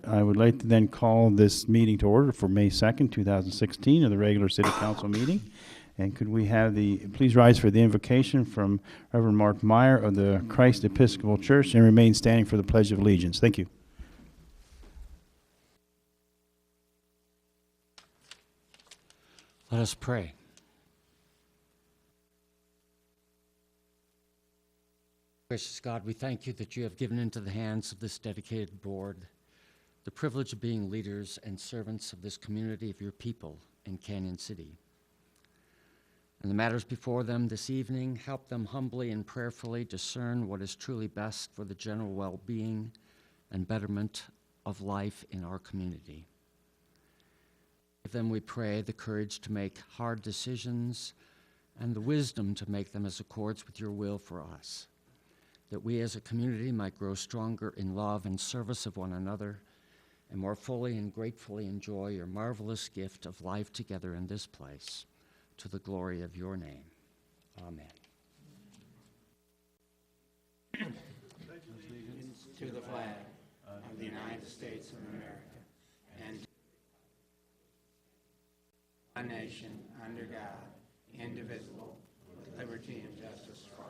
I would like to then call this meeting to order for May 2nd, 2016, of the regular City Council meeting. And could we have please rise for the invocation from Reverend Mark Meyer of the Christ Episcopal Church and remain standing for the Pledge of Allegiance. Thank you. Let us pray. Gracious God, we thank you that you have given into the hands of this dedicated board the privilege of being leaders and servants of this community of your people in Canyon City. And the matters before them this evening, help them humbly and prayerfully discern what is truly best for the general well-being and betterment of life in our community. Give them, we pray, the courage to make hard decisions and the wisdom to make them as accords with your will for us, that we as a community might grow stronger in love and service of one another and more fully and gratefully enjoy your marvelous gift of life together in this place, to the glory of your name. Amen. Allegiance to the flag of the United States of America and one nation under God, indivisible, with liberty and justice for all.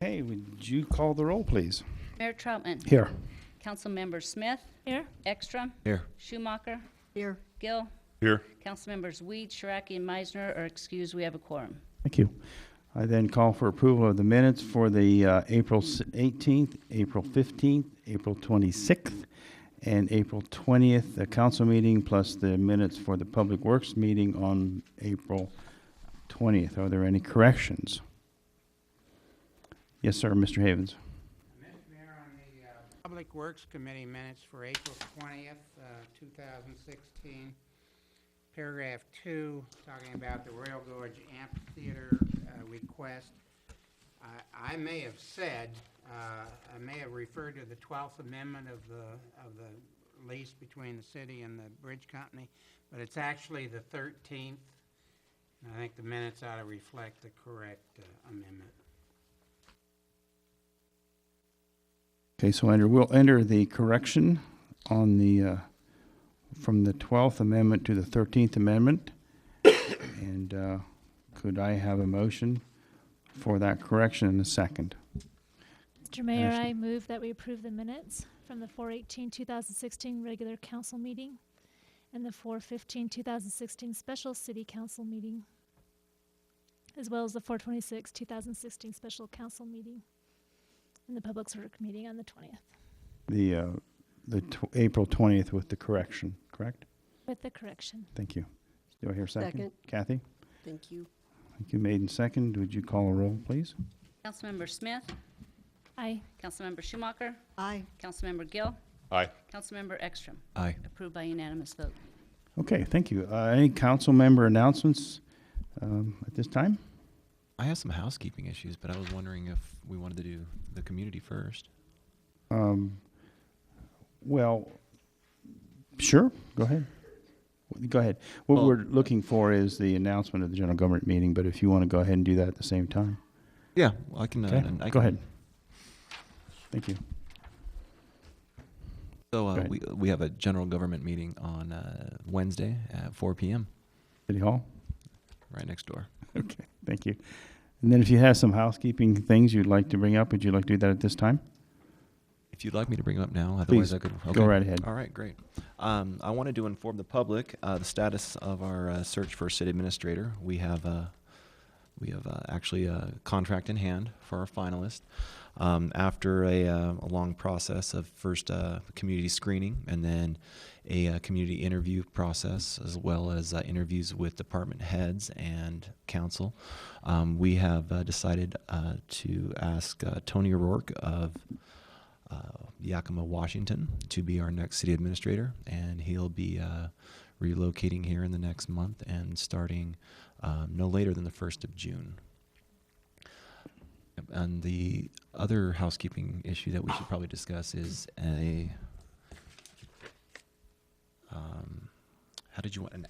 Hey, would you call the roll, please? Mayor Troutman. Here. Councilmember Smith. Here. Ekstrom. Here. Schumacher. Here. Gill. Here. Councilmembers Weed, Shiraki, and Meisner are excused. We have a quorum. Thank you. I then call for approval of the minutes for the April 18th, April 15th, April 26th, and April 20th, the council meeting, plus the minutes for the Public Works meeting on April 20th. Are there any corrections? Yes, sir, Mr. Havens. Mr. Mayor, on the Public Works Committee minutes for April 20th, 2016, paragraph 2, talking about the Royal Gorge Amphitheater request, I may have said, I may have referred to the 12th Amendment of the lease between the city and the bridge company, but it's actually the 13th. And I think the minutes ought to reflect the correct amendment. Okay, so we'll enter the correction on the from the 12th Amendment to the 13th Amendment. And could I have a motion for that correction in a second? Mr. Mayor, Ashley. I move that we approve the minutes from the 4/18/2016 regular council meeting and the 4/15/2016 special city council meeting, as well as the 4/26/2016 special council meeting and the public works meeting on the 20th. April 20th with the correction, correct? With the correction. Thank you. Do I hear a second? Second. Kathy? Thank you. Thank you. Made and second. Would you call a roll, please? Councilmember Smith. Aye. Councilmember Schumacher. Aye. Councilmember Gill. Aye. Councilmember Ekstrom. Aye. Approved by unanimous vote. Okay, thank you. Any council member announcements at this time? I have some housekeeping issues, but I was wondering if we wanted to do the community first. Well, sure, go ahead. Go ahead. What Well- we're looking for is the announcement of the general government meeting, but if you want to go ahead and do that at the same time. Yeah, well, I can. Okay, go ahead. Thank you. So Go ahead. we have a general government meeting on Wednesday at 4 p.m. City Hall? right next door. Okay, thank you. And then if you have some housekeeping things you'd like to bring up, would you like to do that at this time? If you'd like me to bring them up now, Please, otherwise I could. go right ahead. All right, great. I wanted to inform the public the status of our search for a city administrator. We have actually a contract in hand for our finalist. After a long process of first community screening and then a community interview process, as well as interviews with department heads and council, we have decided to ask Tony O'Rourke of Yakima, Washington, to be our next city administrator, and he'll be relocating here in the next month and starting no later than the 1st of June. And the other housekeeping issue that we should probably discuss is how did you want an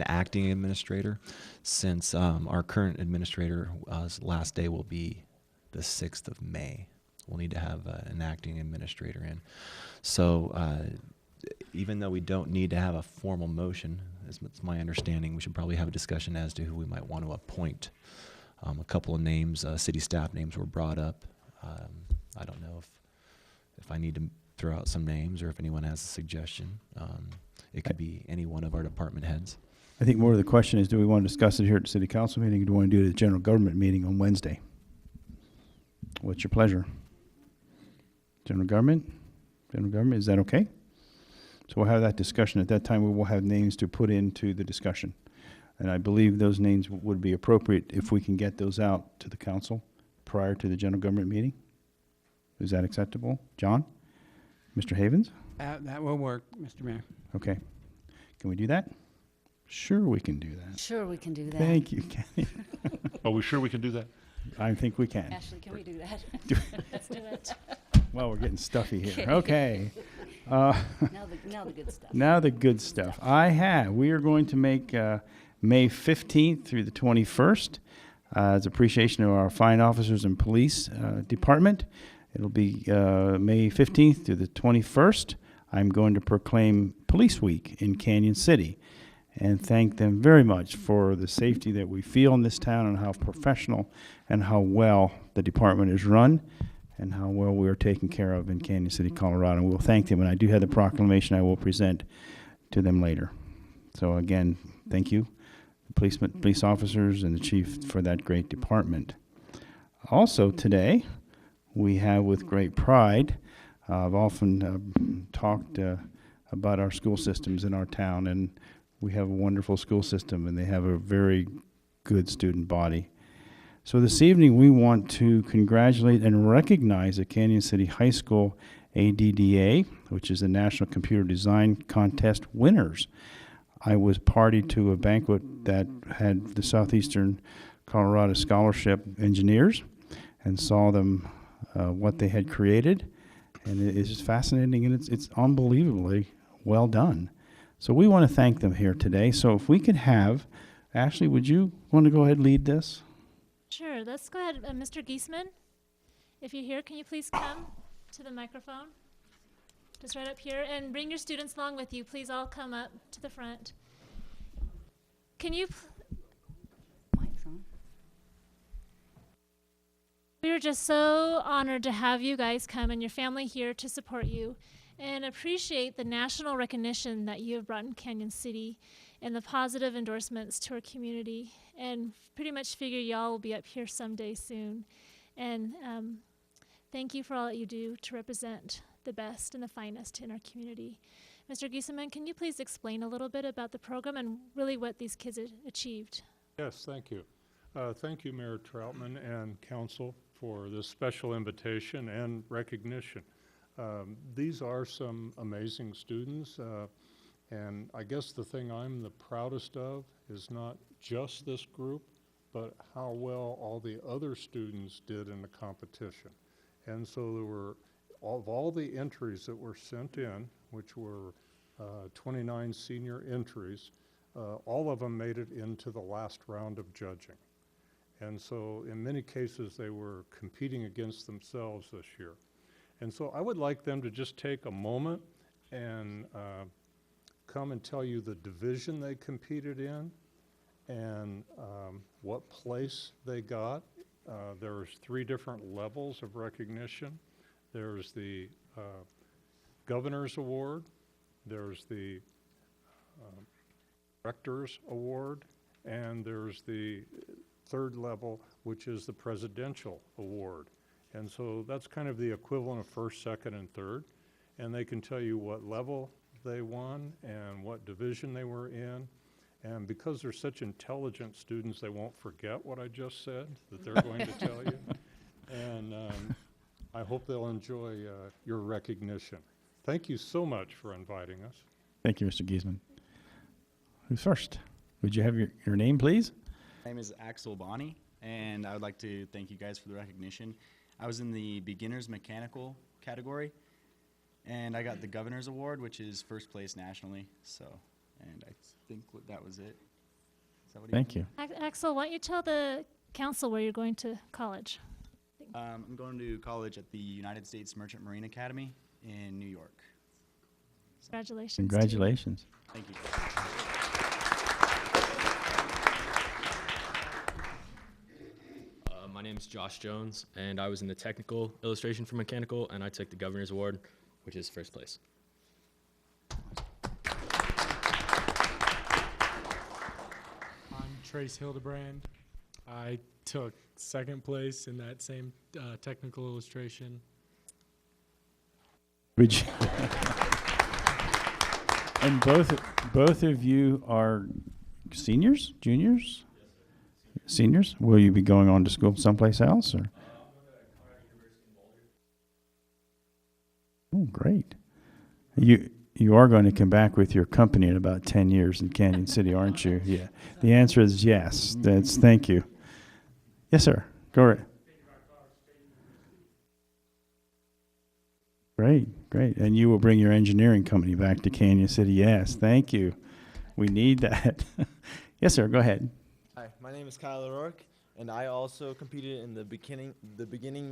acting administrator, since our current administrator's last day will be the 6th of May. We'll need to have an acting administrator in. So even though we don't need to have a formal motion, as it's my understanding, we should probably have a discussion as to who we might want to appoint. A couple of names, city staff names were brought up. I don't know if I need to throw out some names or if anyone has a suggestion. It could be any one of our department heads. I think more of the question is, do we want to discuss it here at the city council meeting, or do we want to do it at the general government meeting on Wednesday? What's your pleasure? General government? General government, is that okay? So we'll have that discussion. At that time, we will have names to put into the discussion. And I believe those names would be appropriate if we can get those out to the council prior to the general government meeting. Is that acceptable? John? Mr. Havens? That will work, Mr. Mayor. Okay. Can we do that? Sure, we can do that. Sure, we can do that. Thank you, Kathy. Are we sure we can do that? I think we can. Ashley, can we do that? Let's do it. Well, we're getting stuffy here. Okay. Now the good stuff. Now the good stuff. We are going to make May 15th through the 21st as appreciation of our fine officers and police department. It'll be May 15th through the 21st. I'm going to proclaim Police Week in Canyon City and thank them very much for the safety that we feel in this town and how professional and how well the department is run and how well we are taken care of in Canyon City, Colorado. And we'll thank them. And I do have the proclamation I will present to them later. So again, thank you, the police officers and the chief for that great department. Also today, we have with great pride, I've often talked about our school systems in our town, and we have a wonderful school system, and they have a very good student body. So this evening, we want to congratulate and recognize the Canyon City High School ADDA, which is the National Computer Design Contest winners. I was party to a banquet that had the Southeastern Colorado Scholarship engineers and saw them, what they had created. And it is just fascinating, and it's unbelievably well done. So we want to thank them here today. So if we could have, Ashley, would you want to go ahead and lead this? Sure, let's go ahead. Mr. Giesman, if you're here, can you please come to the microphone? Just right up here, and bring your students along with you. Please all come up to the front. Can you, Mic's on. we are just so honored to have you guys come and your family here to support you and appreciate the national recognition that you have brought in Canyon City and the positive endorsements to our community, and pretty much figure y'all will be up here someday soon. And thank you for all that you do to represent the best and the finest in our community. Mr. Giesemann, can you please explain a little bit about the program and really what these kids achieved? Yes, thank you. Thank you, Mayor Troutman and council, for this special invitation and recognition. These are some amazing students, and I guess the thing I'm the proudest of is not just this group, but how well all the other students did in the competition. And so there were, of all the entries that were sent in, which were 29 senior entries, all of them made it into the last round of judging. And so in many cases, they were competing against themselves this year. And so I would like them to just take a moment and come and tell you the division they competed in and what place they got. There's 3 different levels of recognition. There's the Governor's Award, there's the Rector's Award, and there's the 3rd level, which is the Presidential Award. And so that's kind of the equivalent of 1st, 2nd, and 3rd. And they can tell you what level they won and what division they were in. And because they're such intelligent students, they won't forget what I just said, that they're going to tell you. And I hope they'll enjoy your recognition. Thank you so much for inviting us. Thank you, Mr. Giesman. Who's first? Would you have your name, please? My name is Axel Bonney, and I would like to thank you guys for the recognition. I was in the beginners mechanical category, and I got the Governor's Award, which is 1st place nationally. So, and I think that was it. Is that what Thank you. Axel, why don't you tell the council where you're going to college? going? I'm going to college at the United States Merchant Marine Academy in New York. Congratulations. to you. Congratulations. Thank you. My name is Josh Jones, and I was in the technical illustration for mechanical, and I took the Governor's Award, which is first place. I'm Trace Hildebrand. I took second place in that same technical illustration. Would you- And both of you are seniors, juniors? Seniors? Will you be going on to school someplace else, or? Oh, great. You are going to come back with your company in about 10 years in Canyon City, aren't you? Yeah. The answer is yes. Thank you. Yes, sir. Go right. Great. And you will bring your engineering company back to Canyon City. Yes, thank you. We need that. Yes, sir. Go ahead. Hi, my name is Kyle O'Rourke, and I also competed in the beginning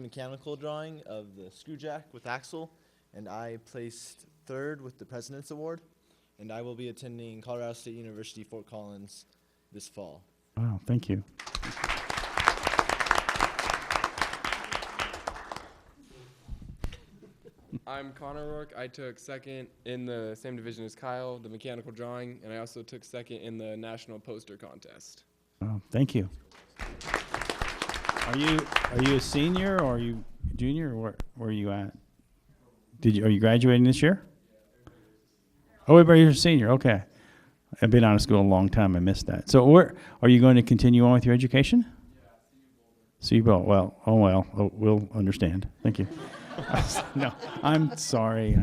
mechanical drawing of the screw jack with axle, and I placed third with the President's Award, and I will be attending Colorado State University, Fort Collins this fall. Wow, thank you. I'm Connor O'Rourke. I took second in the same division as Kyle, the mechanical drawing, and I also took second in the national poster contest. Oh, thank you. Are you a senior or are you junior, or where are you at? Are you graduating this year? Oh, everybody's a senior. Okay. I've been out of school a long time. I missed that. So where are you going to continue on with your education? CU Bolt. Well, we'll understand. Thank you. No, I'm sorry.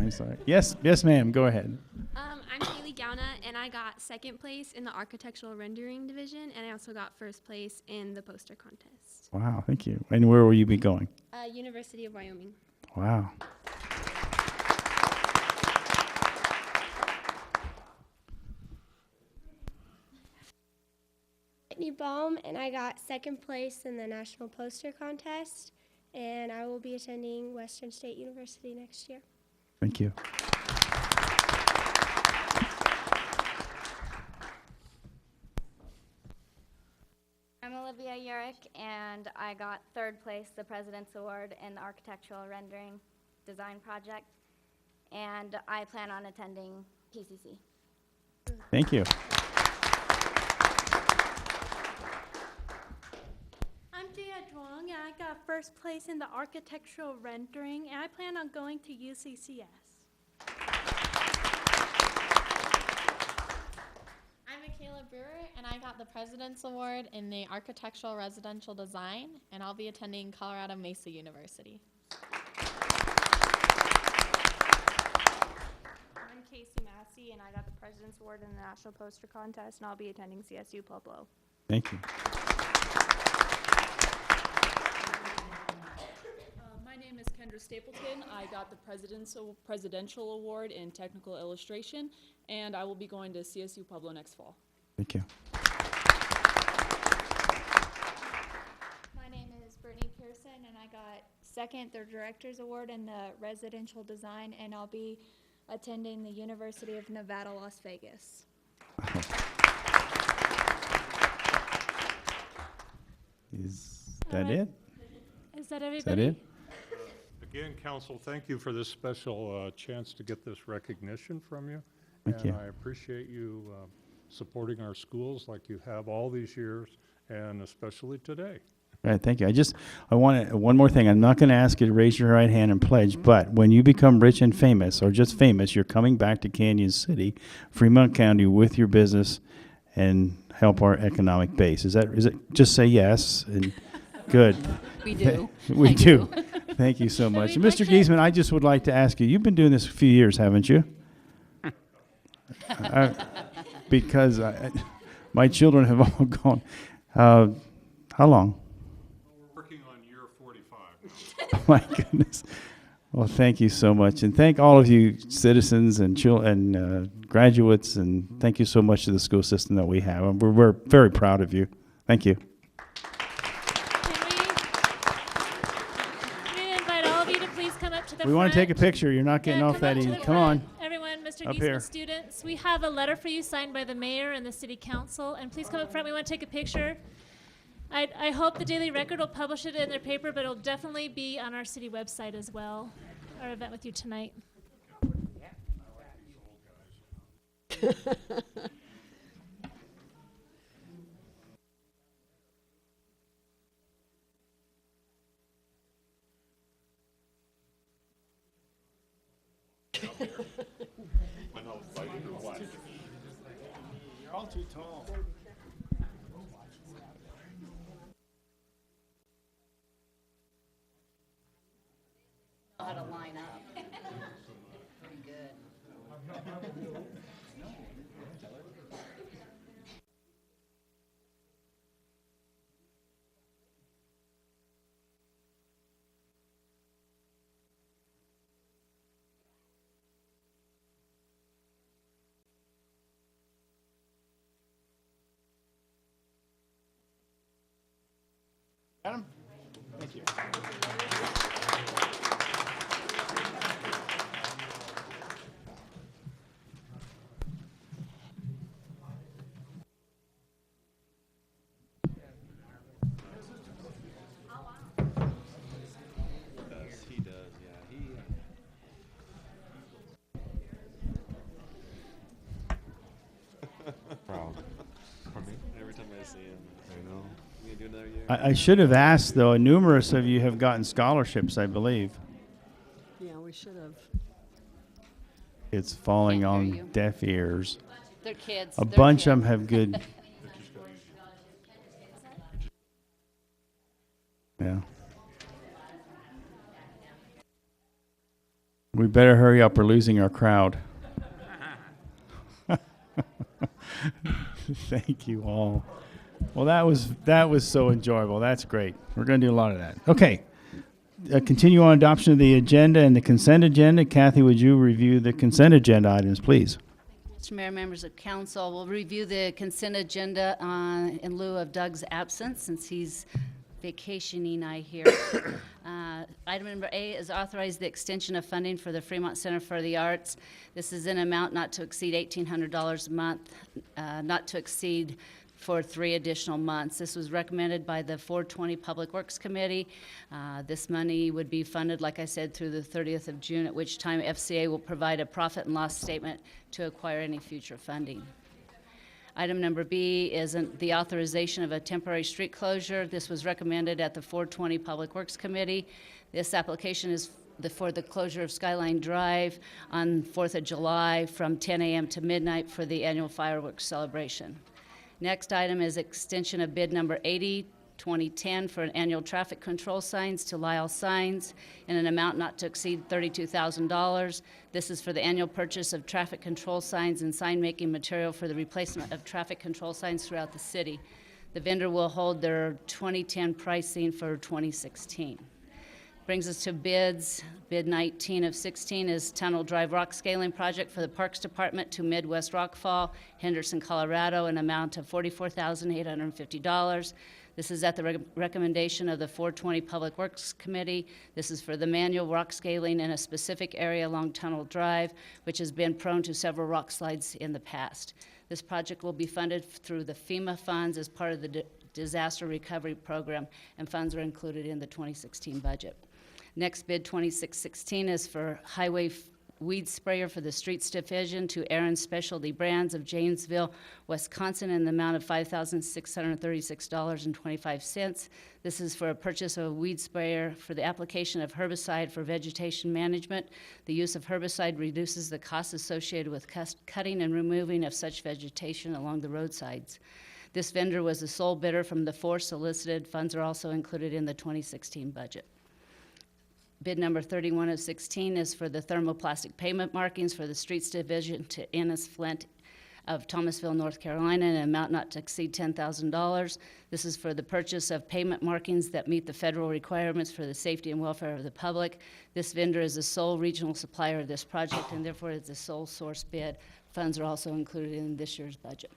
Yes, ma'am. Go ahead. I'm Haley Gauna, and I got second place in the architectural rendering division, and I also got first place in the poster contest. Wow, thank you. And where will you be going? University of Wyoming. Wow. Whitney Baum, and I got second place in the national poster contest, and I will be attending Western State University next year. Thank you. I'm Olivia Urick, and I got third place, the President's Award in the Architectural Rendering Design Project, and I plan on attending PCC. Thank you. I'm Jia Zhuang, and I got first place in the architectural rendering, and I plan on going to UCCS. I'm Michaela Brewer, and I got the President's Award in the Architectural Residential Design, and I'll be attending Colorado Mesa University. I'm Casey Massey, and I got the President's Award in the National Poster Contest, and I'll be attending CSU Pueblo. Thank you. My name is Kendra Stapleton. I got the Presidential Award in Technical Illustration, and I will be going to CSU Pueblo next fall. Thank you. My name is Brittany Pearson, and I got second, the Director's Award in the Residential Design, and I'll be attending the University of Nevada, Las Vegas. Is that it? Is that everybody? Is that it? Again, council, thank you for this special chance to get this recognition from you. Thank you. And I appreciate you supporting our schools like you have all these years, and especially today. All right, thank you. I want one more thing. I'm not going to ask you to raise your right hand and pledge, but when you become rich and famous, or just famous, you're coming back to Canyon City, Fremont County, with your business and help our economic base. Is it? Just say yes and good. We do. We I do. do. Thank you so much. we And Mr. like Giesman, I just would like to ask you, you've been doing this a few years, haven't you? Because my children have all gone. How long? We're working on year 45. My goodness. Well, thank you so much. And thank all of you citizens and graduates, and thank you so much to the school system that we have. And we're very proud of you. Thank you. up to the We want to take a front. picture. You're not getting Yeah, off that up to easy. the Come on. front. Everyone, Mr. Up Geisman here. students, we have a letter for you signed by the mayor and the city council. And please come up front. We want to take a picture. I hope the Daily Record will publish it in their paper, but it'll definitely be on our city website as well. Our event with you tonight. You're all too tall. How to line up. Pretty good. Adam? Thank you. He does, yeah. Proud. Every time I see him, I know. We gonna do another year? I should have asked, though. Numerous of you have gotten scholarships, I believe. Yeah, we should have. It's falling Can't on hear you. deaf ears. They're kids. A They're bunch of them kids. have good. Yeah. We better hurry up. We're losing our crowd. Thank you all. Well, that was so enjoyable. That's great. We're going to do a lot of that. Okay. Continue on adoption of the agenda and the consent agenda. Kathy, would you review the consent agenda items, please? Mr. Mayor, members of council, we'll review the consent agenda in lieu of Doug's absence since he's vacationing, I hear. Item number A is authorize the extension of funding for the Fremont Center for the Arts. This is an amount not to exceed $1,800 a month, not to exceed for 3 additional months. This was recommended by the 420 Public Works Committee. This money would be funded, like I said, through the 30th of June, at which time FCA will provide a profit and loss statement to acquire any future funding. Item number B is the authorization of a temporary street closure. This was recommended at the 420 Public Works Committee. This application is for the closure of Skyline Drive on 4th of July from 10 a.m. to midnight for the annual fireworks celebration. Next item is extension of bid number 80, 2010 for an annual traffic control signs to Lyle Signs in an amount not to exceed $32,000. This is for the annual purchase of traffic control signs and sign-making material for the replacement of traffic control signs throughout the city. The vendor will hold their 2010 pricing for 2016. Brings us to bids. Bid 19 of 16 is Tunnel Drive Rock Scaling Project for the Parks Department to Midwest Rockfall, Henderson, Colorado, an amount of $44,850. This is at the recommendation of the 420 Public Works Committee. This is for the manual rock scaling in a specific area along Tunnel Drive, which has been prone to several rock slides in the past. This project will be funded through the FEMA funds as part of the Disaster Recovery Program, and funds are included in the 2016 budget. Next bid 2616 is for highway weed sprayer for the Streets Division to Aaron Specialty Brands of Janesville, Wisconsin, in the amount of $5,636.25. This is for a purchase of a weed sprayer for the application of herbicide for vegetation management. The use of herbicide reduces the costs associated with cutting and removing of such vegetation along the roadsides. This vendor was the sole bidder from the 4 solicited. Funds are also included in the 2016 budget. Bid number 31 of 16 is for the thermoplastic pavement markings for the Streets Division to Ennis Flint of Thomasville, North Carolina, in an amount not to exceed $10,000. This is for the purchase of pavement markings that meet the federal requirements for the safety and welfare of the public. This vendor is the sole regional supplier of this project, and therefore it's a sole source bid. Funds are also included in this year's budget.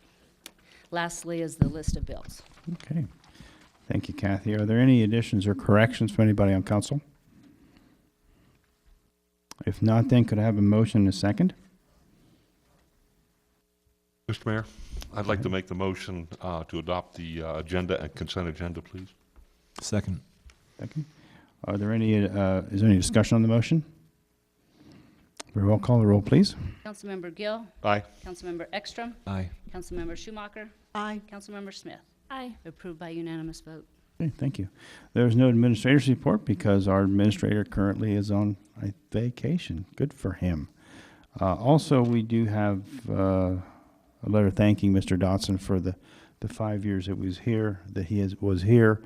Lastly is the list of bills. Okay. Thank you, Kathy. Are there any additions or corrections from anybody on council? If not, then could I have a motion and a second? Mr. Mayor, I'd like to make the motion to adopt the agenda and consent agenda, please. Second. Second. Are there any, is there any discussion on the motion? Very well, call the roll, please. Councilmember Gill. Aye. Councilmember Ekstrom. Aye. Councilmember Schumacher. Aye. Councilmember Smith. Aye. Approved by unanimous vote. Okay, thank you. There's no administrator's report because our administrator currently is on a vacation. Good for him. Also, we do have a letter thanking Mr. Dotson for the 5 years that was here,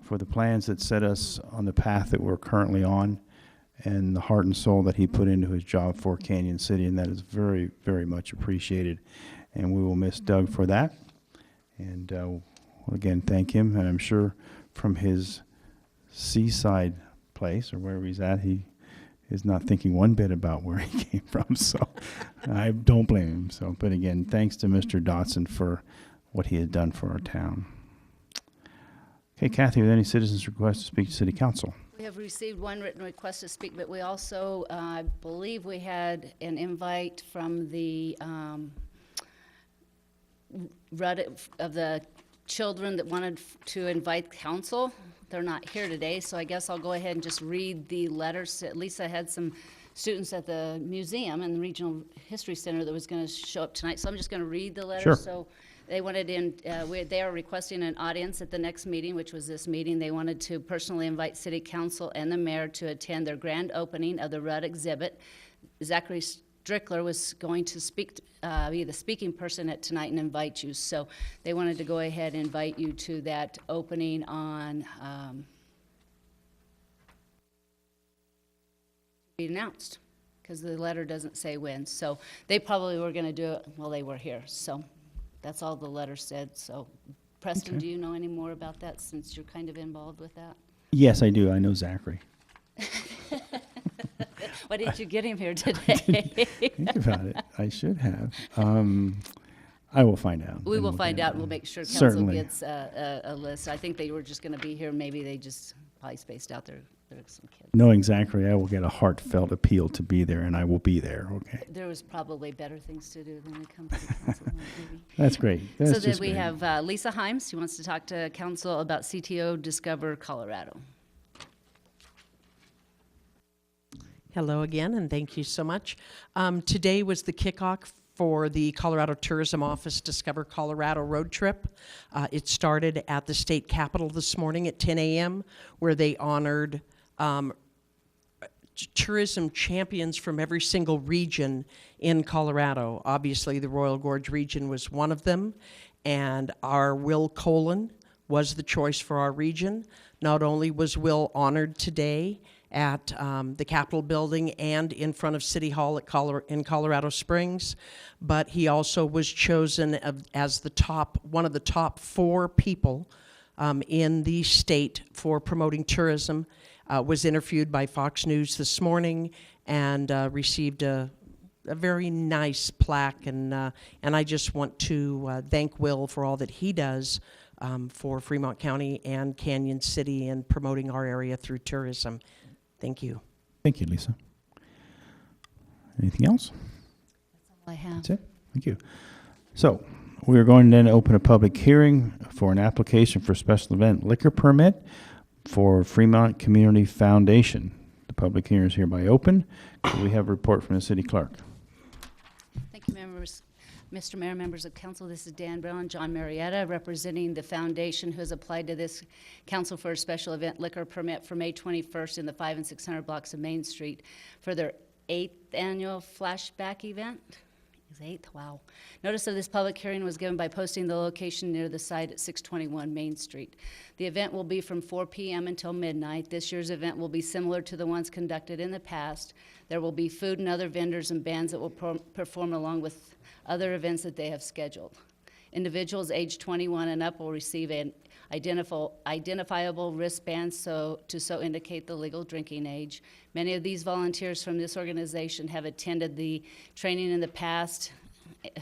for the plans that set us on the path that we're currently on, and the heart and soul that he put into his job for Canyon City, and that is very, very much appreciated. And we will miss Doug for that. And we'll again thank him, and I'm sure from his seaside place or wherever he's at, he is not thinking one bit about where he came from. So I don't blame him. So, but again, thanks to Mr. Dotson for what he has done for our town. Okay, Kathy, are there any citizens request to speak to City Council? We have received one written request to speak, but we also, I believe we had an invite from the of the children that wanted to invite council. They're not here today, so I guess I'll go ahead and just read the letters. At least I had some students at the museum and the Regional History Center that was going to show up tonight, so I'm just going to read the letter. Sure. So they wanted in, they are requesting an audience at the next meeting, which was this meeting. They wanted to personally invite City Council and the mayor to attend their grand opening of the Rudd exhibit. Zachary Strickler was going to speak, be the speaking person at tonight and invite you. So they wanted to go ahead and invite you to that opening on, be announced, because the letter doesn't say when. So they probably were going to do it while they were here. So that's all the letter said. So Preston, Okay. do you know any more about that since you're kind of involved with that? Yes, I do. I know Zachary. Why didn't you get him here today? Think about it. I should have. I will find out. We and will we'll find get it out, and done. we'll make sure council Certainly. gets a list. I think they were just gonna be here, maybe they just probably spaced out there's some kids. Knowing Zachary, I will get a heartfelt appeal to be there, and I will be there, okay? There was probably better things to do than to come to the council, maybe. That's great. That's So then just we great. have Lisa Himes, who wants to talk to council about CTO Discover Colorado. Hello again, and thank you so much. Today was the kickoff for the Colorado Tourism Office Discover Colorado road trip. It started at the state capitol this morning at 10 a.m., where they honored tourism champions from every single region in Colorado. Obviously, the Royal Gorge region was one of them, and our Will Colon was the choice for our region. Not only was Will honored today at the Capitol building and in front of City Hall at in Colorado Springs, but he also was chosen as one of the top 4 people in the state for promoting tourism. Was interviewed by Fox News this morning and received a very nice plaque, and I just want to thank Will for all that he does for Fremont County and Canyon City and promoting our area through tourism. Thank you. Thank you, Lisa. Anything else? All I have. That's it. Thank you. So we are going to then open a public hearing for an application for special event liquor permit for Fremont Community Foundation. The public hearing is hereby open. Could we have a report from the city clerk? Thank you, members. Mr. Mayor, members of council, this is Dan Brown, John Marietta, representing the foundation who has applied to this council for a special event liquor permit for May 21st in the 500 and 600 blocks of Main Street for their 8th annual flashback event. It's 8th, wow. Notice of this public hearing was given by posting the location near the site at 621 Main Street. The event will be from 4 p.m. until midnight. This year's event will be similar to the ones conducted in the past. There will be food and other vendors and bands that will perform along with other events that they have scheduled. Individuals aged 21 and up will receive an identifiable wristband to indicate the legal drinking age. Many of these volunteers from this organization have attended the training in the past,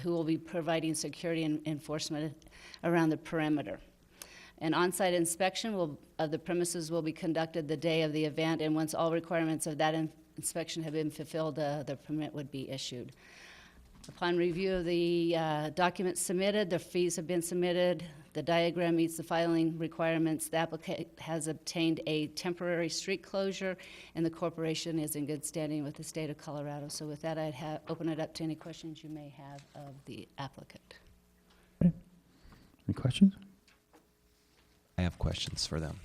who will be providing security and enforcement around the perimeter. An on-site inspection of the premises will be conducted the day of the event, and once all requirements of that inspection have been fulfilled, the permit would be issued. Upon review of the documents submitted, the fees have been submitted, the diagram meets the filing requirements, the applicant has obtained a temporary street closure, and the corporation is in good standing with the state of Colorado. So with that, I'd open it up to any questions you may have of the applicant. Any questions? I have questions for them.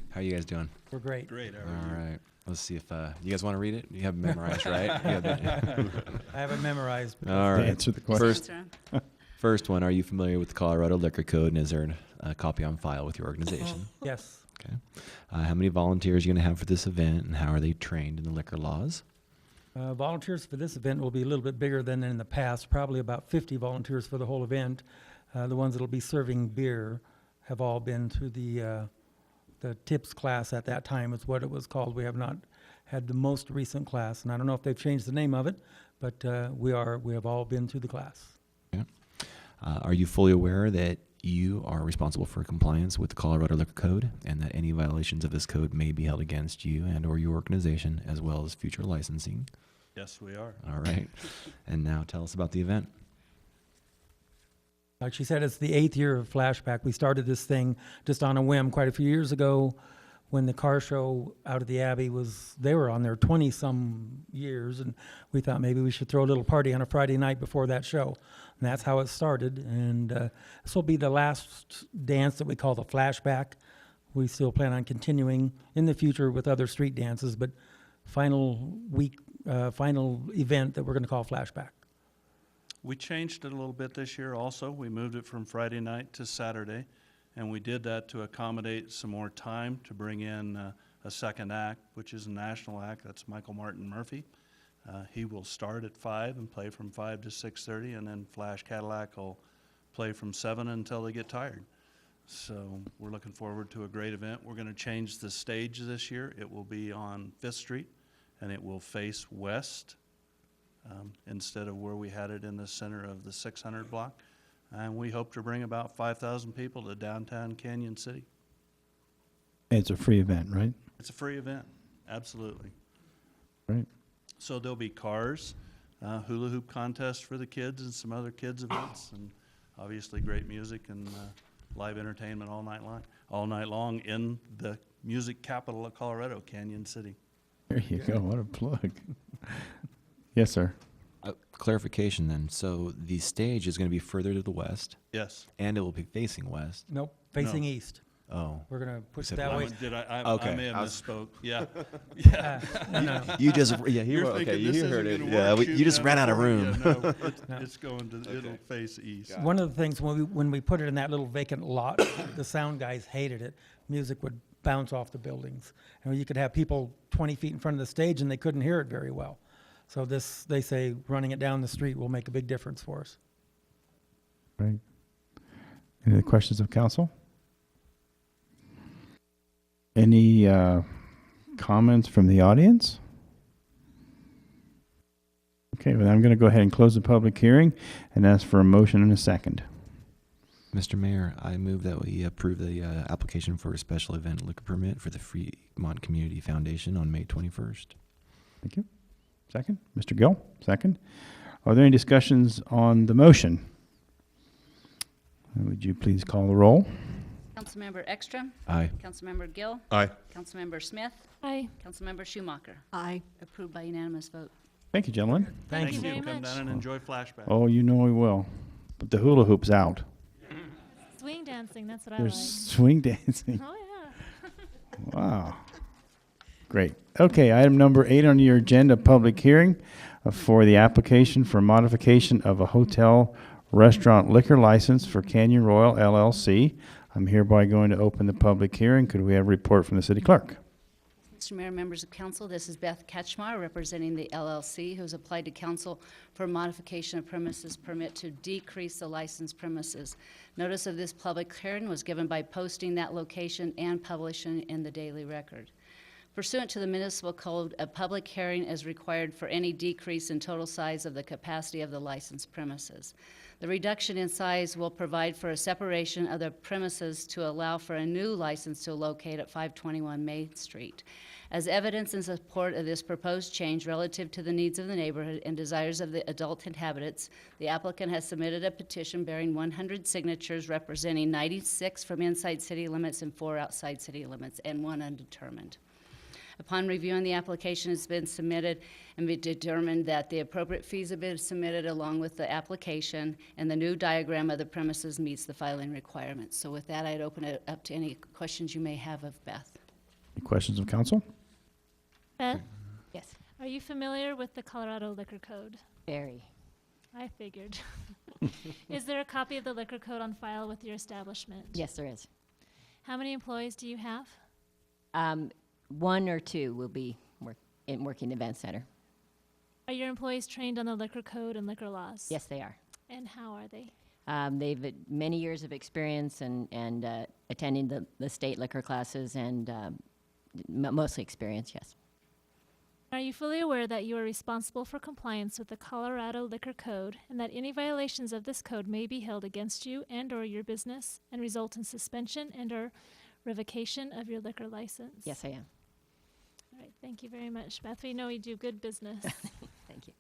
How are you guys doing? We're great. Great. All right. Let's see if you guys want to read it. You have it memorized, right? You have it- I have it memorized. All right. Answer the question. First one. Are you familiar with the Colorado Liquor Code, and is there a copy on file with your organization? Yes. Okay. How many volunteers are you going to have for this event, and how are they trained in the liquor laws? Volunteers for this event will be a little bit bigger than in the past, probably about 50 volunteers for the whole event. The ones that will be serving beer have all been through the tips class at that time is what it was called. We have not had the most recent class, and I don't know if they've changed the name of it, but we have all been through the class. Yeah. Are you fully aware that you are responsible for compliance with the Colorado Liquor Code, and that any violations of this code may be held against you and or your organization, as well as future licensing? Yes, we are. All right. And now tell us about the event. Like she said, it's the 8th year of Flashback. We started this thing just on a whim quite a few years ago when the car show out of the Abbey they were on their 20-some years, and we thought maybe we should throw a little party on a Friday night before that show. And that's how it started. And this will be the last dance that we call the Flashback. We still plan on continuing in the future with other street dances, but final event that we're going to call Flashback. We changed it a little bit this year also. We moved it from Friday night to Saturday, and we did that to accommodate some more time to bring in a second act, which is a national act. That's Michael Martin Murphy. He will start at 5 and play from 5 to 6:30, and then Flash Cadillac will play from 7 until they get tired. So we're looking forward to a great event. We're going to change the stage this year. It will be on 5th Street, and it will face west instead of where we had it in the center of the 600 block. And we hope to bring about 5,000 people to downtown Canyon City. It's a free event, right? It's a free event, absolutely. Right. So there'll be cars, hula hoop contest for the kids and some other kids events, and obviously great music and live entertainment all night long in the music capital of Colorado, Canyon City. There you go. What a plug. Yes, sir. Clarification then. So the stage is going to be further to the west. Yes. And it will be facing west. Nope, facing No. east. Oh. We're going to push said it that way. west. I may have misspoke. Yeah. No. You just, yeah, You're okay, thinking you this heard isn't it. gonna Yeah, work, you shoot just down ran out of the road. room. Yeah, no, No. it's going to, it'll face east. One of the things when we put it in that little vacant lot, the sound guys hated it. Music would bounce off the buildings. And you could have people 20 feet in front of the stage and they couldn't hear it very well. So this, they say, running it down the street will make a big difference for us. Right. Any other questions of council? Any comments from the audience? Okay, well, I'm going to go ahead and close the public hearing and ask for a motion and a second. Mr. Mayor, I move that we approve the application for a special event liquor permit for the Fremont Community Foundation on May 21st. Thank you. Second? Mr. Gill, second. Are there any discussions on the motion? Would you please call the roll? Councilmember Ekstrom? Aye. Councilmember Gill? Aye. Councilmember Smith? Aye. Councilmember Schumacher? Aye. Approved by unanimous vote. Thank you, gentlemen. Thank you. very Come much. down and enjoy Flashback. Oh, you know we will. But the hula hoop's out. Swing dancing, that's what There's I like. swing dancing. Oh, yeah. Wow. Great. Okay, item number 8 on your agenda, public hearing for the application for modification of a hotel restaurant liquor license for Canyon Royal LLC. I'm hereby going to open the public hearing. Could we have a report from the city clerk? Mr. Mayor, members of council, this is Beth Ketchmar representing the LLC who has applied to council for modification of premises permit to decrease the licensed premises. Notice of this public hearing was given by posting that location and publishing in the Daily Record. Pursuant to the municipal code, a public hearing is required for any decrease in total size of the capacity of the licensed premises. The reduction in size will provide for a separation of the premises to allow for a new license to locate at 521 Main Street. As evidence in support of this proposed change relative to the needs of the neighborhood and desires of the adult inhabitants, the applicant has submitted a petition bearing 100 signatures representing 96 from inside city limits and 4 outside city limits, and 1 undetermined. Upon reviewing the application has been submitted and we determined that the appropriate fees have been submitted along with the application, and the new diagram of the premises meets the filing requirements. So with that, I'd open it up to any questions you may have of Beth. Any questions of council? Beth, Yes, are you familiar with the Colorado Liquor Code? very. I figured. Is there a copy of the liquor code on file with your establishment? Yes, there is. How many employees do you have? 1 or 2 will be working the event center. Are your employees trained on the liquor code and liquor laws? Yes, they are. And how are they? They've had many years of experience and attending the state liquor classes and mostly experience, yes. Are you fully aware that you are responsible for compliance with the Colorado Liquor Code and that any violations of this code may be held against you and/or your business and result in suspension and/or revocation of your liquor license? Yes, I am. All right, thank you very much, Beth. We know you do good business. Thank you.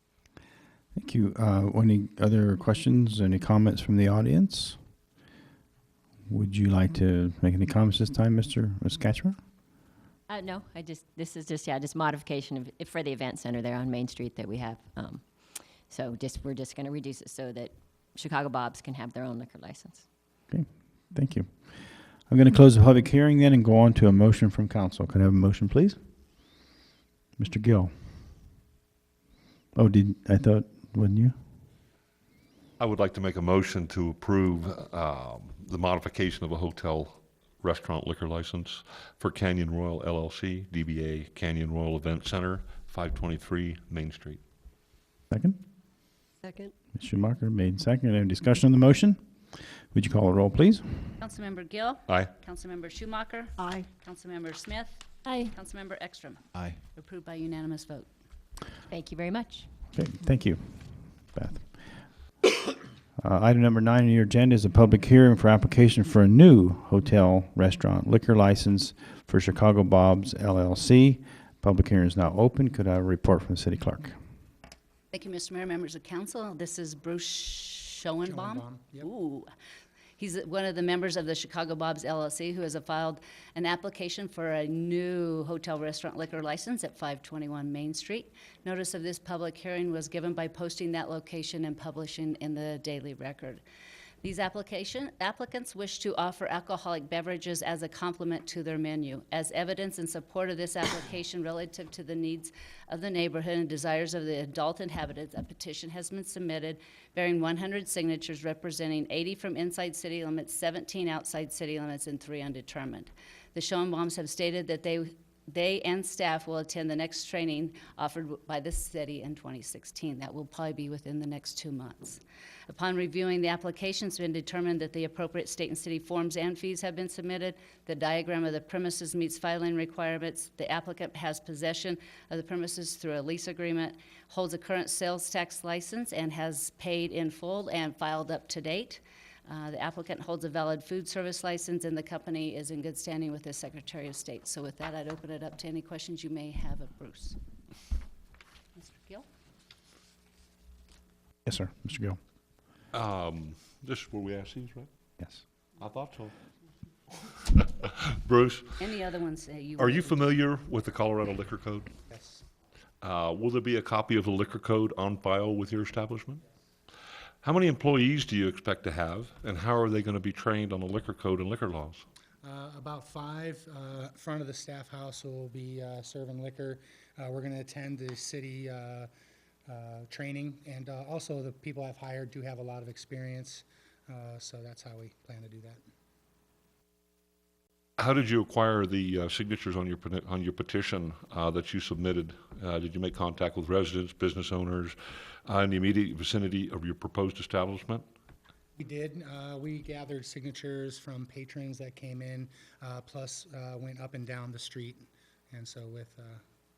Thank you. Any other questions, any comments from the audience? Would you like to make any comments this time, Ms. Katchmer? No, this is just modification for the event center there on Main Street that we have. So we're just going to reduce it so that Chicago Bob's can have their own liquor license. Okay, thank you. I'm going to close the public hearing then and go on to a motion from council. Could I have a motion, please? Mr. Gill. Oh, wasn't you? I would like to make a motion to approve the modification of a hotel restaurant liquor license for Canyon Royal LLC, DBA Canyon Royal Event Center, 523 Main Street. Second? Second. Ms. Schumacher made second. Any discussion on the motion? Would you call a roll, please? Councilmember Gill? Aye. Councilmember Schumacher? Aye. Councilmember Smith? Aye. Councilmember Ekstrom? Aye. Approved by unanimous vote. Thank you very much. Okay, thank you, Beth. Item number 9 on your agenda is a public hearing for application for a new hotel restaurant liquor license for Chicago Bob's LLC. Public hearing is now open. Could I have a report from the city clerk? Thank you, Mr. Mayor, members of council. This is Bruce Schoenbaum. Yep. Ooh. He's one of the members of the Chicago Bob's LLC who has filed an application for a new hotel restaurant liquor license at 521 Main Street. Notice of this public hearing was given by posting that location and publishing in the Daily Record. These applicants wish to offer alcoholic beverages as a complement to their menu. As evidence in support of this application relative to the needs of the neighborhood and desires of the adult inhabitants, a petition has been submitted bearing 100 signatures representing 80 from inside city limits, 17 outside city limits, and 3 undetermined. The Schoenbaums have stated that they and staff will attend the next training offered by the city in 2016. That will probably be within the next 2 months. Upon reviewing the application, it's been determined that the appropriate state and city forms and fees have been submitted. The diagram of the premises meets filing requirements. The applicant has possession of the premises through a lease agreement, holds a current sales tax license, and has paid in full and filed up to date. The applicant holds a valid food service license, and the company is in good standing with the Secretary of State. So with that, I'd open it up to any questions you may have of Bruce. Mr. Gill? Yes, sir. Mr. Gill. This is where we ask these, right? Yes. I thought so. Bruce, Any other ones that you? are you familiar with the Colorado Liquor Code? Yes. Will there be a copy of the liquor code on file with your establishment? How many employees do you expect to have, and how are they going to be trained on the liquor code and liquor laws? About 5. Front of the staff house will be serving liquor. We're going to attend the city training, and also the people I've hired do have a lot of experience, so that's how we plan to do that. How did you acquire the signatures on your petition that you submitted? Did you make contact with residents, business owners in the immediate vicinity of your proposed establishment? We did. We gathered signatures from patrons that came in, plus went up and down the street and so with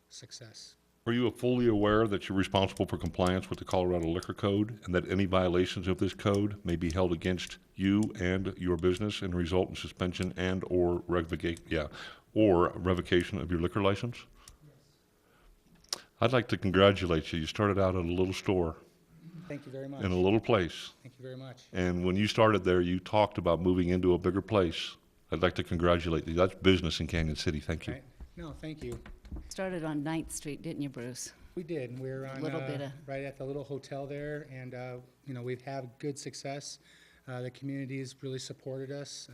success. Are you fully aware that you're responsible for compliance with the Colorado Liquor Code and that any violations of this code may be held against you and your business and result in suspension and or revocation of your liquor license? I'd like to congratulate you. You started out at a little store Thank you very much. in a little place. Thank you very much. And when you started there, you talked about moving into a bigger place. I'd like to congratulate you. That's business in Canyon City. Thank you. Right. No, thank you. Started on 9th Street, didn't you, Bruce? We did. We're on Little bit of- right at the little hotel there, and you know, we've had good success. The community has really supported us.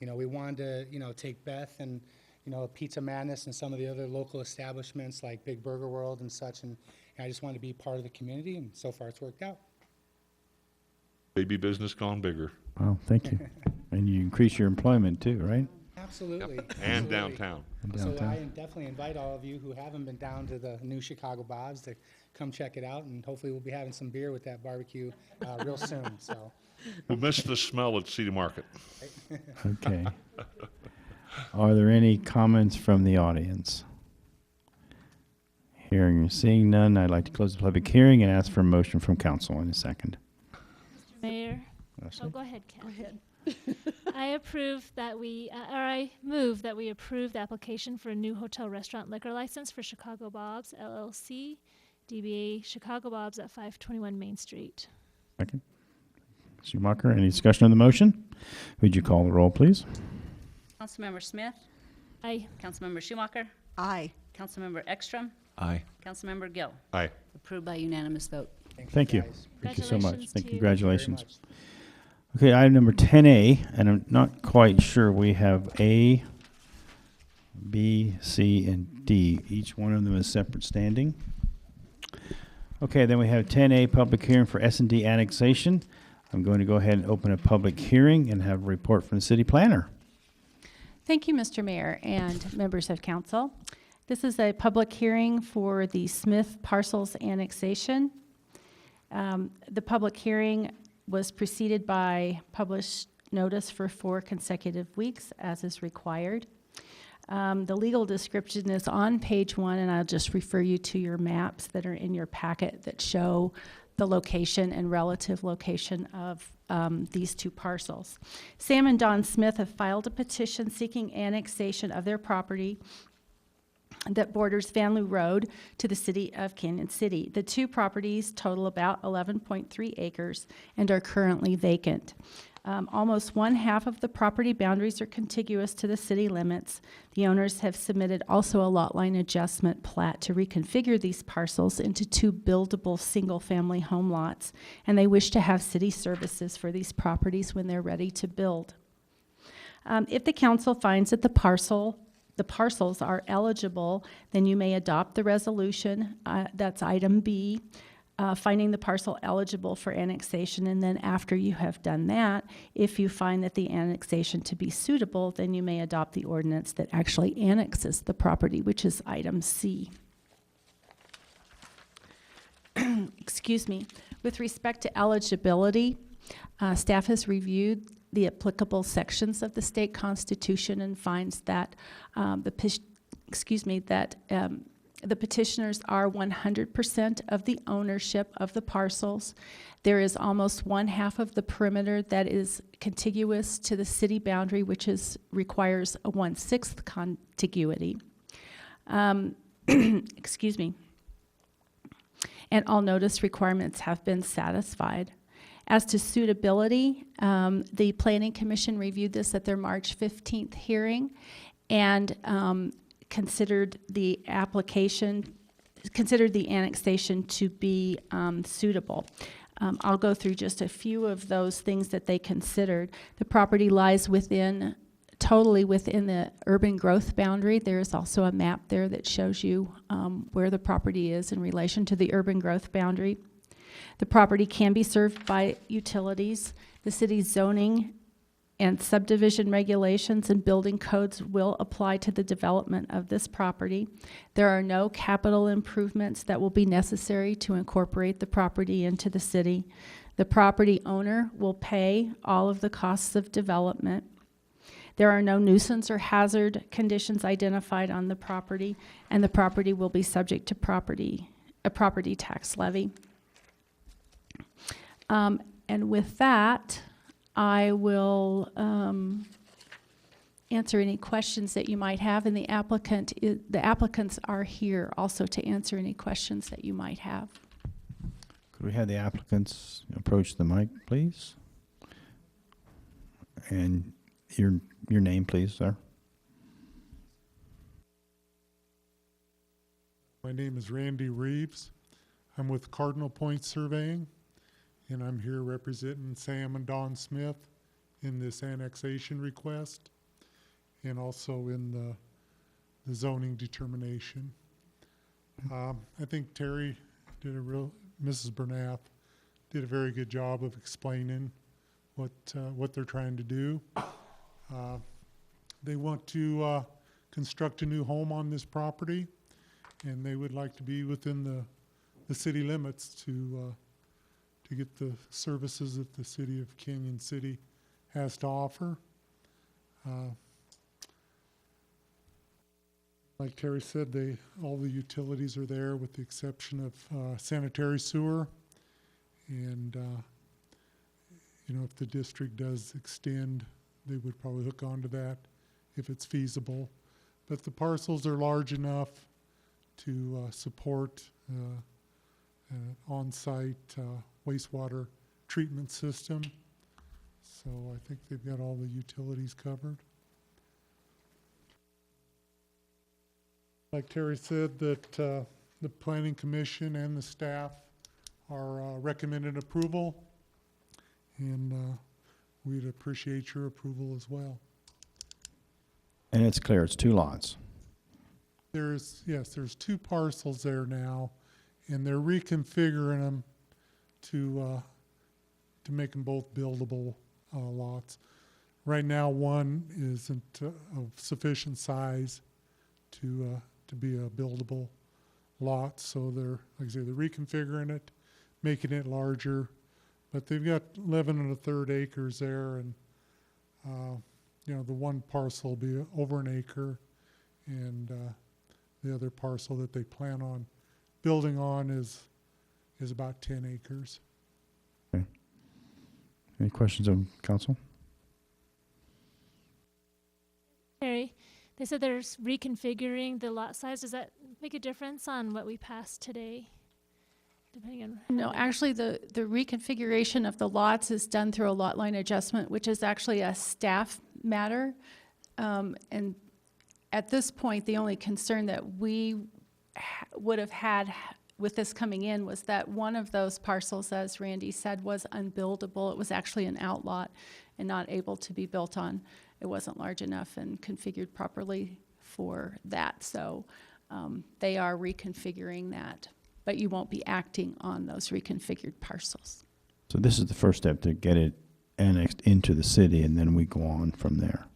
You know, we wanted to, you know, take Beth and, you know, Pizza Madness and some of the other local establishments like Big Burger World and such, and I just wanted to be part of the community, and so far it's worked out. Baby business gone bigger. Well, thank you. And you increase your employment too, right? Absolutely. And absolutely. downtown. And So downtown. I definitely invite all of you who haven't been down to the new Chicago Bob's to come check it out, and hopefully we'll be having some beer with that barbecue real soon, so. We'll miss the smell at City Market. Okay. Are there any comments from the audience? Hearing or seeing none, I'd like to close the public hearing and ask for a motion from council in a second. Mayor, Leslie? oh, go ahead, Ken. Go ahead. I approve that we, or I move that we approve the application for a new hotel restaurant liquor license for Chicago Bob's LLC, DBA Chicago Bob's at 521 Main Street. Second. Schumacher, any discussion on the motion? Would you call the roll, please? Councilmember Smith? Aye. Councilmember Schumacher? Aye. Councilmember Ekstrom? Aye. Councilmember Gill? Aye. Approved by unanimous vote. Thank you. guys. Thank you so much. Congratulations Thank to you. you. Congratulations. Okay, item number 10A, and I'm not quite sure. We have A, B, C, and D. Each one of them is separate standing. Okay, then we have 10A, public hearing for S&D annexation. I'm going to go ahead and open a public hearing and have a report from the city planner. Thank you, Mr. Mayor and members of council. This is a public hearing for the Smith Parcels annexation. The public hearing was preceded by published notice for 4 consecutive weeks, as is required. The legal description is on page 1, and I'll just refer you to your maps that are in your packet that show the location and relative location of these 2 parcels. Sam and Don Smith have filed a petition seeking annexation of their property that borders Van Loo Road to the city of Canyon City. The 2 properties total about 11.3 acres and are currently vacant. Almost 1/2 of the property boundaries are contiguous to the city limits. The owners have submitted also a lot line adjustment plat to reconfigure these parcels into 2 buildable single-family home lots, and they wish to have city services for these properties when they're ready to build. If the council finds that the parcels are eligible, then you may adopt the resolution. That's item B. Finding the parcel eligible for annexation, and then after you have done that, if you find that the annexation to be suitable, then you may adopt the ordinance that actually annexes the property, which is item C. Excuse me. With respect to eligibility, staff has reviewed the applicable sections of the state constitution and finds that the petitioners are 100% of the ownership of the parcels. There is almost 1/2 of the perimeter that is contiguous to the city boundary, which requires a 1/6 contiguity. Excuse me. And all notice requirements have been satisfied. As to suitability, the Planning Commission reviewed this at their March 15th hearing and considered the annexation to be suitable. I'll go through just a few of those things that they considered. The property lies totally within the urban growth boundary. There is also a map there that shows you where the property is in relation to the urban growth boundary. The property can be served by utilities. The city's zoning and subdivision regulations and building codes will apply to the development of this property. There are no capital improvements that will be necessary to incorporate the property into the city. The property owner will pay all of the costs of development. There are no nuisance or hazard conditions identified on the property, and the property will be subject to a property tax levy. And with that, I will answer any questions that you might have, and the applicants are here also to answer any questions that you might have. Could we have the applicants approach the mic, please? And your name, please, sir. My name is Randy Reeves. I'm with Cardinal Point Surveying, and I'm here representing Sam and Don Smith in this annexation request and also in the zoning determination. I think Terry did Mrs. Bernath did a very good job of explaining what they're trying to do. They want to construct a new home on this property, and they would like to be within the city limits to get the services that the city of Canyon City has to offer. Like Terry said, all the utilities are there with the exception of sanitary sewer. And if the district does extend, they would probably hook onto that if it's feasible. But the parcels are large enough to support an on-site wastewater treatment system. So I think they've got all the utilities covered. Like Terry said, that the Planning Commission and the staff are recommended approval, and we'd appreciate your approval as well. And it's clear, it's 2 lots. There's 2 parcels there now, and they're reconfiguring them to make them both buildable lots. Right now, one isn't of sufficient size to be a buildable lot, so they're, like I say, they're reconfiguring it, making it larger, but they've got 11 1/3 acres there, and the one parcel will be over an acre, and the other parcel that they plan on building on is about 10 acres. Okay. Any questions of council? Terry, they said there's reconfiguring the lot size. Does that make a difference on what we passed today? Depending on No, actually, the reconfiguration of the lots is done through a lot line adjustment, which is actually a staff matter. And at this point, the only concern that we would have had with this coming in was that one of those parcels, as Randy said, was unbuildable. It was actually an outlot and not able to be built on. It wasn't large enough and configured properly for that. So they are reconfiguring that, but you won't be acting on those reconfigured parcels. So this is the first step to get it annexed into the city, and then we go on from there,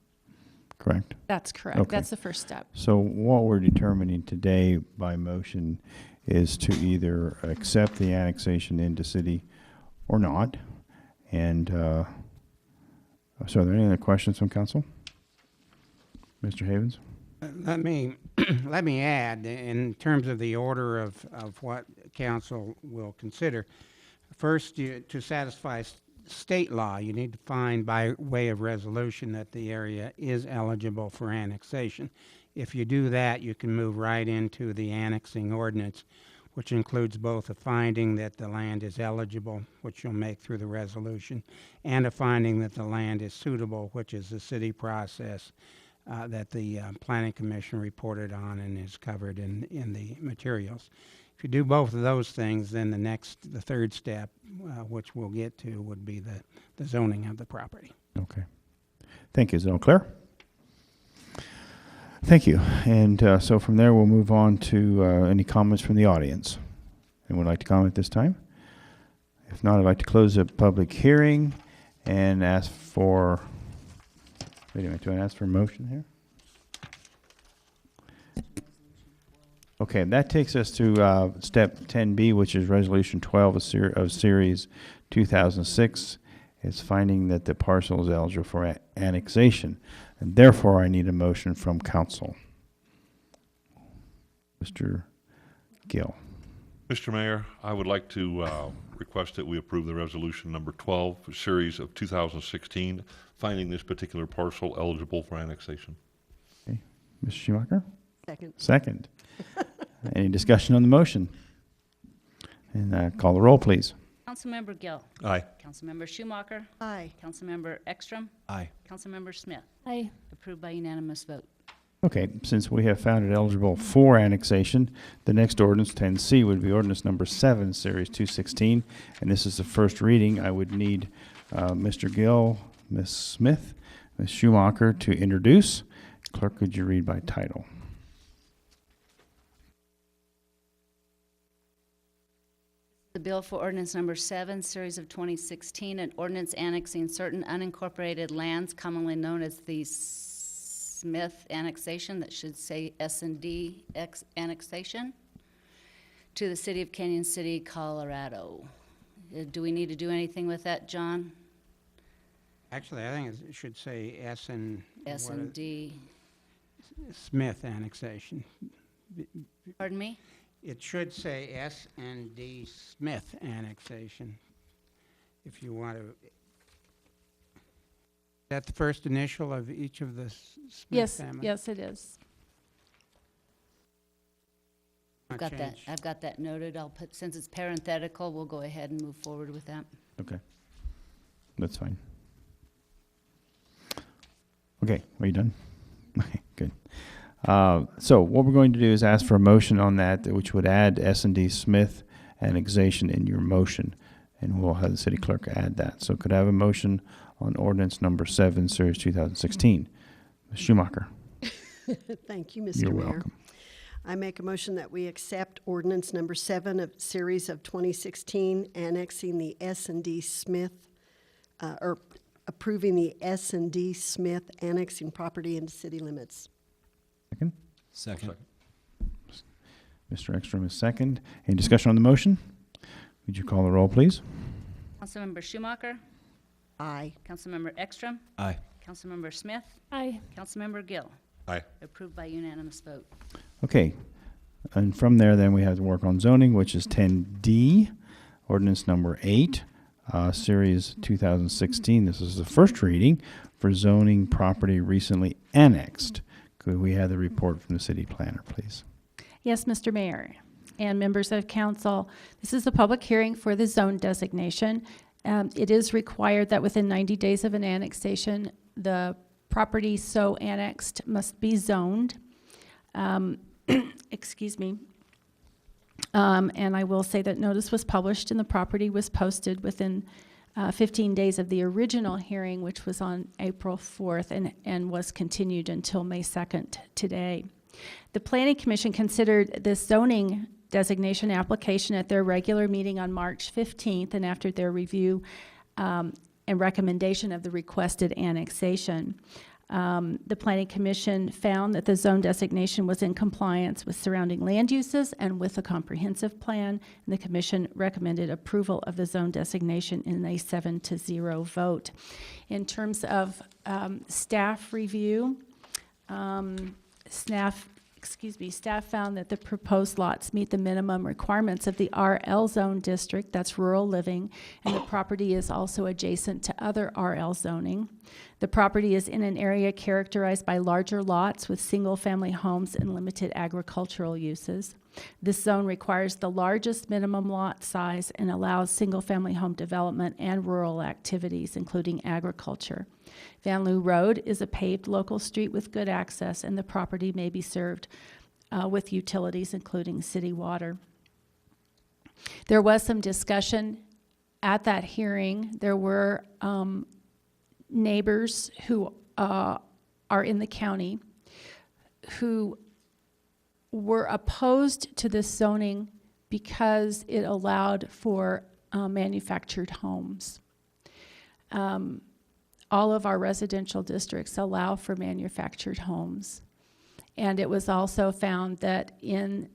correct? That's correct. Okay. That's the first step. So what we're determining today by motion is to either accept the annexation into city or not. And so are there any other questions from council? Mr. Havens? Let me add, in terms of the order of what council will consider. First, to satisfy state law, you need to find by way of resolution that the area is eligible for annexation. If you do that, you can move right into the annexing ordinance, which includes both a finding that the land is eligible, which you'll make through the resolution, and a finding that the land is suitable, which is the city process that the Planning Commission reported on and is covered in the materials. If you do both of those things, then the third step, which we'll get to, would be the zoning of the property. Okay. Thank you. Is it all clear? Thank you. And so from there, we'll move on to any comments from the audience. Anyone would like to comment this time? If not, I'd like to close the public hearing and ask for, wait a minute, do I ask for a motion here? Okay, that takes us to step 10B, which is Resolution 12 of Series 2006. It's finding that the parcel is eligible for annexation. And therefore, I need a motion from council. Mr. Gill. Mr. Mayor, I would like to request that we approve the resolution number 12, series of 2016, finding this particular parcel eligible for annexation. Okay. Ms. Schumacher? Second. Second. Any discussion on the motion? And call the roll, please. Councilmember Gill. Aye. Councilmember Schumacher. Aye. Councilmember Ekstrom. Aye. Councilmember Smith. Aye. Approved by unanimous vote. Okay, since we have found it eligible for annexation, the next ordinance, 10C, would be ordinance number 7, series 216, and this is the first reading. I would need Mr. Gill, Ms. Smith, Ms. Schumacher to introduce. Clerk, could you read by title? The bill for ordinance number 7, series of 2016, an ordinance annexing certain unincorporated lands commonly known as the Smith annexation, that should say S&D annexation, to the city of Canyon City, Colorado. Do we need to do anything with that, John? Actually, I think it should say S&D, Smith annexation. pardon me? It should say S&D Smith annexation, if you want to. Is that the first initial of each of the Smith Yes, family? yes, it is. I've got that, I've got that noted. I'll put, since it's parenthetical, we'll go ahead and move forward with that. Okay. That's fine. Okay, are you done? Okay, good. So what we're going to do is ask for a motion on that, which would add S&D Smith annexation in your motion, and we'll have the city clerk add that. So could I have a motion on ordinance number 7, series 2016? Ms. Schumacher. Thank you, Mr. You're Mayor. welcome. I make a motion that we accept ordinance number 7 of series of 2016, annexing the S&D Smith, or approving the S&D Smith annexing property into city limits. Second? Second. Mr. Ekstrom is second. Any discussion on the motion? Would you call the roll, please? Councilmember Schumacher. Aye. Councilmember Ekstrom. Aye. Councilmember Smith. Aye. Councilmember Gill. Aye. Approved by unanimous vote. Okay. And from there, then we have to work on zoning, which is 10D, ordinance number 8, series 2016. This is the first reading for zoning property recently annexed. Could we have the report from the city planner, please? Yes, Mr. Mayor and members of council, this is a public hearing for the zone designation. It is required that within 90 days of an annexation, the property so annexed must be zoned. Excuse me. And I will say that notice was published and the property was posted within 15 days of the original hearing, which was on April 4th and was continued until May 2nd today. The Planning Commission considered this zoning designation application at their regular meeting on March 15th and after their review and recommendation of the requested annexation. The Planning Commission found that the zone designation was in compliance with surrounding land uses and with a comprehensive plan, and the Commission recommended approval of the zone designation in a 7-0 vote. In terms of staff review, staff found that the proposed lots meet the minimum requirements of the RL zone district, that's rural living, and the property is also adjacent to other RL zoning. The property is in an area characterized by larger lots with single-family homes and limited agricultural uses. This zone requires the largest minimum lot size and allows single-family home development and rural activities, including agriculture. Van Loo Road is a paved local street with good access, and the property may be served with utilities, including city water. There was some discussion at that hearing. There were neighbors who are in the county who were opposed to this zoning because it allowed for manufactured homes. All of our residential districts allow for manufactured homes. And it was also found that in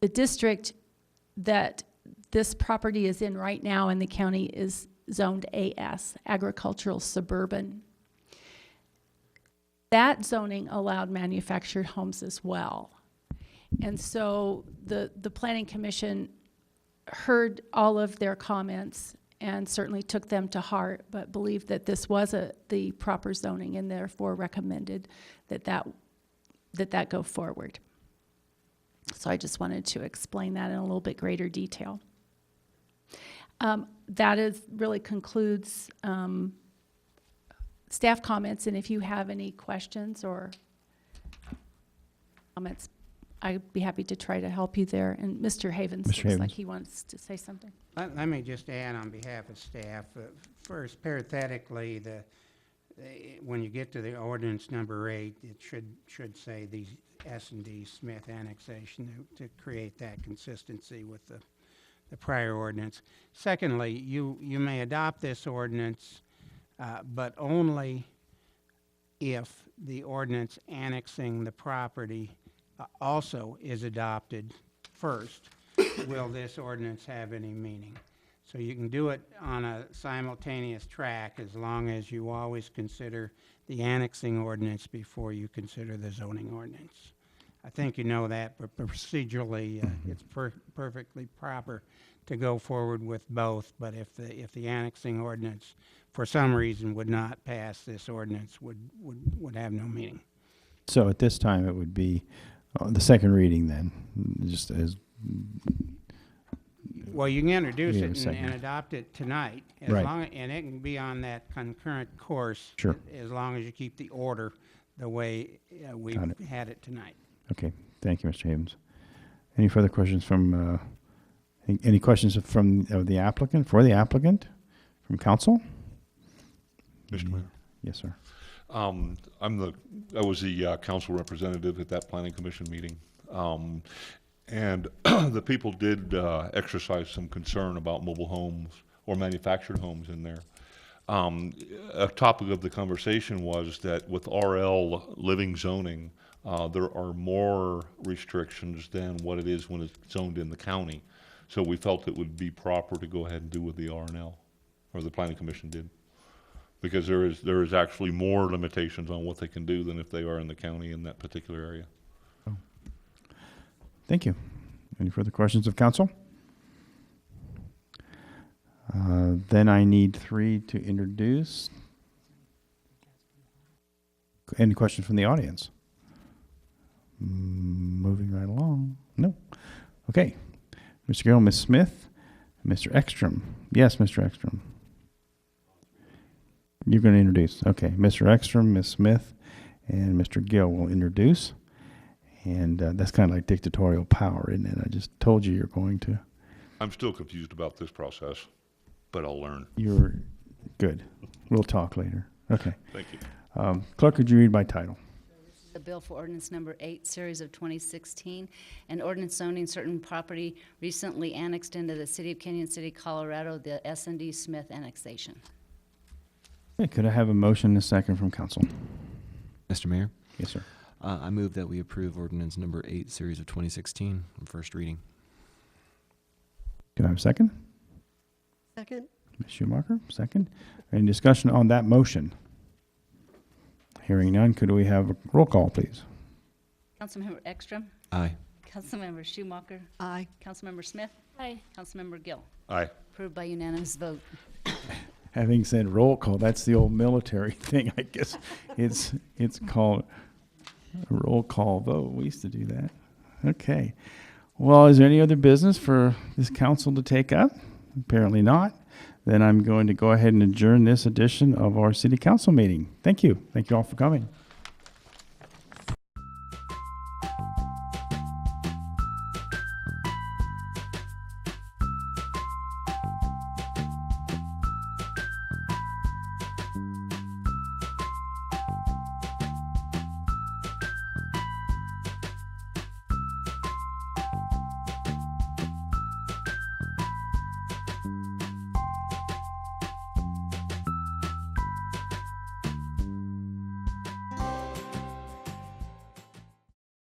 the district that this property is in right now in the county is zoned AS, agricultural suburban. that zoning allowed manufactured homes as well. And so the Planning Commission heard all of their comments and certainly took them to heart, but believed that this was the proper zoning and therefore recommended that go forward. So I just wanted to explain that in a little bit greater detail. That really concludes staff comments, and if you have any questions or comments, I'd be happy to try to help you there. And Mr. Havens looks like he wants to say something. Let me just add on behalf of staff, first, parenthetically, when you get to the ordinance number 8, it should say the S&D Smith annexation to create that consistency with the prior ordinance. Secondly, you may adopt this ordinance, but only if the ordinance annexing the property also is adopted first. Will this ordinance have any meaning? So you can do it on a simultaneous track as long as you always consider the annexing ordinance before you consider the zoning ordinance. I think you know that, but procedurally, it's perfectly proper to go forward with both. But if the annexing ordinance, for some reason, would not pass, this ordinance would have no meaning. So at this time, it would be the second reading then, just as. Well, you can introduce Yeah, it second. and adopt it tonight, Right. and it can be on that concurrent course. Sure. As long as you keep the order the way we've Got it. had it tonight. Okay, thank you, Mr. Havens. Any further questions from, any questions from the applicant, from council? Mr. Mayor? Yes, sir. I was the council representative at that planning commission meeting. And the people did exercise some concern about mobile homes or manufactured homes in there. A topic of the conversation was that with RL living zoning, there are more restrictions than what it is when it's zoned in the county. So we felt it would be proper to go ahead and do with the RNL, or the planning commission did. Because there is actually more limitations on what they can do than if they are in the county in that particular area. Thank you. Any further questions of council? Then I need 3 to introduce. Any questions from the audience? Moving right along. No. Okay. Mr. Gill, Ms. Smith, Mr. Ekstrom. Yes, Mr. Ekstrom. You're going to introduce. Okay. Mr. Ekstrom, Ms. Smith, and Mr. Gill will introduce. And that's kind of like dictatorial power, isn't it? I just told you you're going to. I'm still confused about this process, but I'll learn. You're good. We'll talk later. Okay. Thank you. Clerk, could you read by title? The bill for ordinance number 8, series of 2016, and ordinance zoning certain property recently annexed into the city of Canyon City, Colorado, the S&D Smith annexation. Okay, could I have a motion and a second from council? Mr. Mayor? Yes, sir. I move that we approve ordinance number 8, series of 2016, on first reading. Can I have a second? Second? Ms. Schumacher, second. Any discussion on that motion? Hearing none, could we have a roll call, please? Councilmember Ekstrom? Aye. Councilmember Schumacher? Aye. Councilmember Smith? Aye. Councilmember Gill? Aye. Approved by unanimous vote. Having said roll call, that's the old military thing, I guess. It's called a roll call vote. We used to do that. Okay. Well, is there any other business for this council to take up? Apparently not. Then I'm going to go ahead and adjourn this edition of our city council meeting. Thank you. Thank you all for coming.